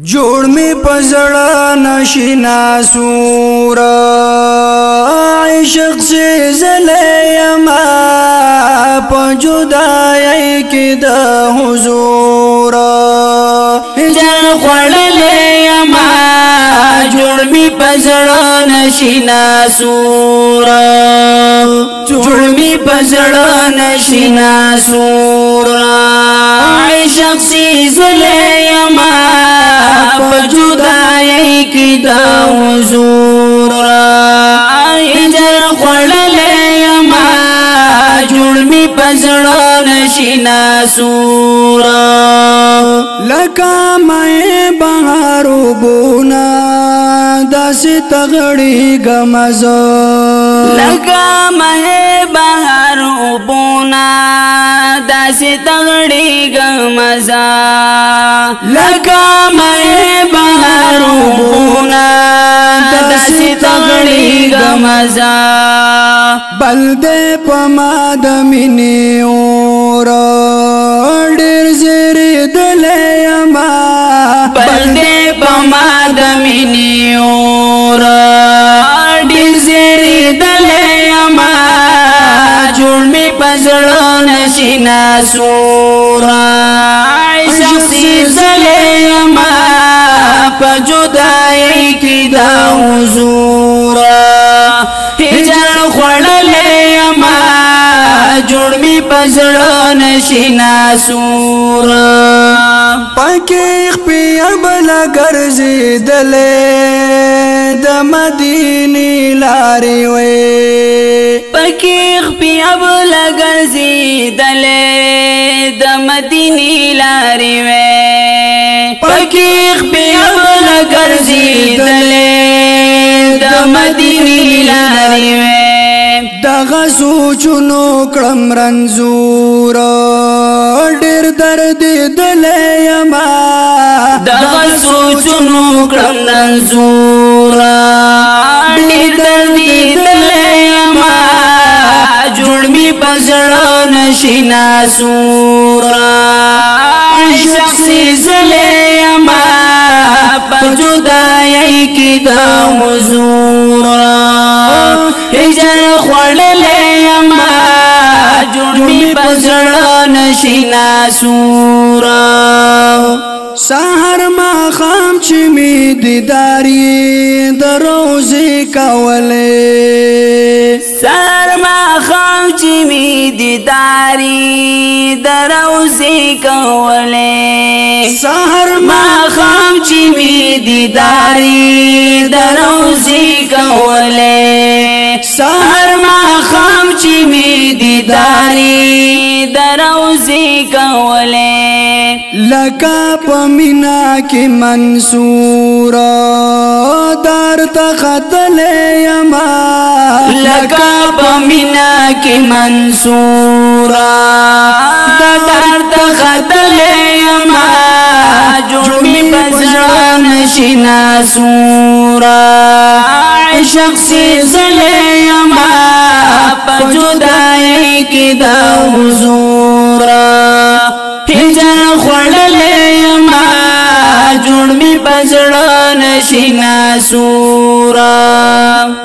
جوړ می پزړه نشینا سور عاشق سے زلیم په جدای کې د حضور جان خړلې ما جوړ می پزړه نشینا سور جوړ می پزړه نشینا سور عاشق سے زلیم جدائی کی دا حضور جر خړلې ما جوړ می پزړه نشینا سور لکه مې بهارو بونا داس تغړی غمزه لکه مې بهارو بونا داس تغړی غمزه لکه مې بهارو بونا داس تغړی غمزه بل دې پما د مینې اور ډېر زری دلې ما بل دې پما د مینې اور ډېر زری دلې ما جوړ می پزړه نشینا سور عاشق سے زلې ما په جدای کې دا حضور هجر خړلې ما جوړ می پزړه نشینا سور پکې خپل بل ګرځیدلې د مدینې لارې وې پکې خپل ګرځیدلې د مدینې لارې وې پکې خپل ګرځیدلې د مدینې لارې وې دغه سوچونو کړم رنزور ډېر درد دلې ما دغه سوچونو کړم رنزور ډېر درد دلې ما جوړ می پزړه نشینا سور عاشق سے زلې ما په جدای کې دا حضور هجر خړلې ما جوړ می پزړه نشینا سور سحر ما خام چې می دیداري د روزې کولې سحر ما خام چې می دیداري د روزې کولې سحر ما خام چې می دیداري د روزې کولې سحر ما خام چې می دیداري د روزې کولې لکه پمینا کې منصور دار تختلې ما لکه پمینا کې منصور دار تختلې ما جوړ می پزړه نشینا سور عاشق سے زلې ما په جدای کې دا حضور هجر خړلې ما جوړ می پزړه نشینا سور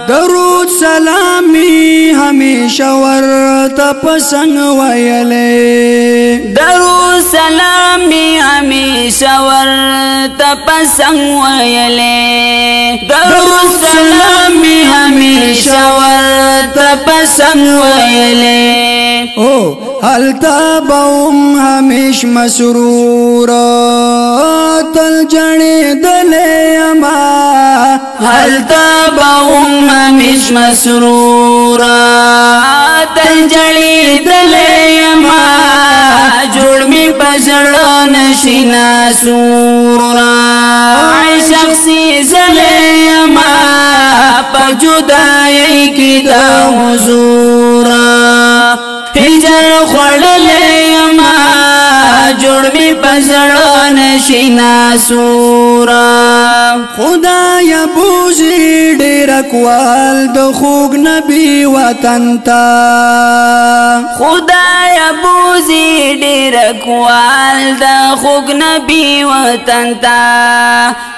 درود سلامي همیشه ورته پسنګ ویلې درود سلامي همیشه ورته پسنګ ویلې درود سلامي همیشه ورته پسنګ ویلې او هلتا بوم همیش مسرور تل جړې دلې ما هلتا بوم همیش مسرور تل جړې دلې ما جوړ می پزړه نشینا سور عاشق سے زلې ما په جدای کې دا حضور هجر خړلې ما جوړ می پزړه نشینا سور خدای بوزي ډیرکوال د خوږ نبی وطن تا خدای بوزي ډیرکوال د خوږ نبی وطن تا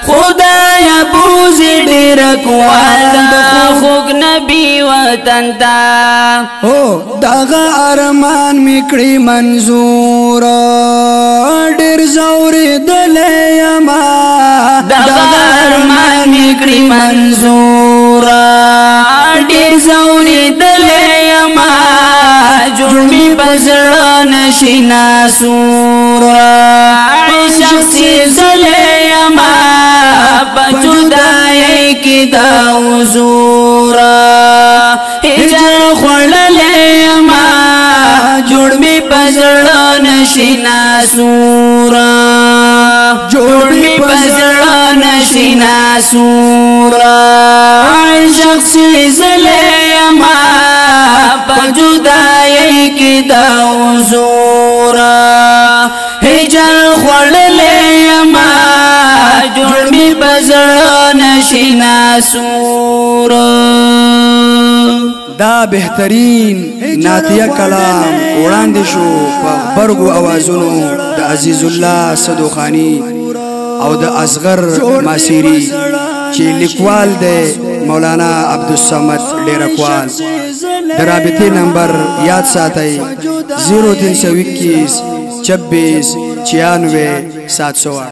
خدای بوزي ډیرکوال د خوږ نبی وطن تا او دغه ارمان میکړي منظور ډیر زوري دلیما دغه ارمان میکړي منظور ډیر زوري دلیما جوړ می بزړه نشي ناسور شخصي زلیما بجدای کی دا حضور هجر خړلېما جوړ می پزړه نشي ناسور جوړ می پزړه نشي ناسور شخصي زلیما بجدای کی دا حضور هجر خړلېما جوړ می پزړه نشي ناسور دا بهترین ناتیه کلام وړاندې شو په برګو اوازونو د عزیز الله صدوخانی او د اصغر ماسيري چې لیکوال دی مولانا عبدالصمد ډیرکوال د رابطې نمبر یاد ساتئ 0321 26 96 708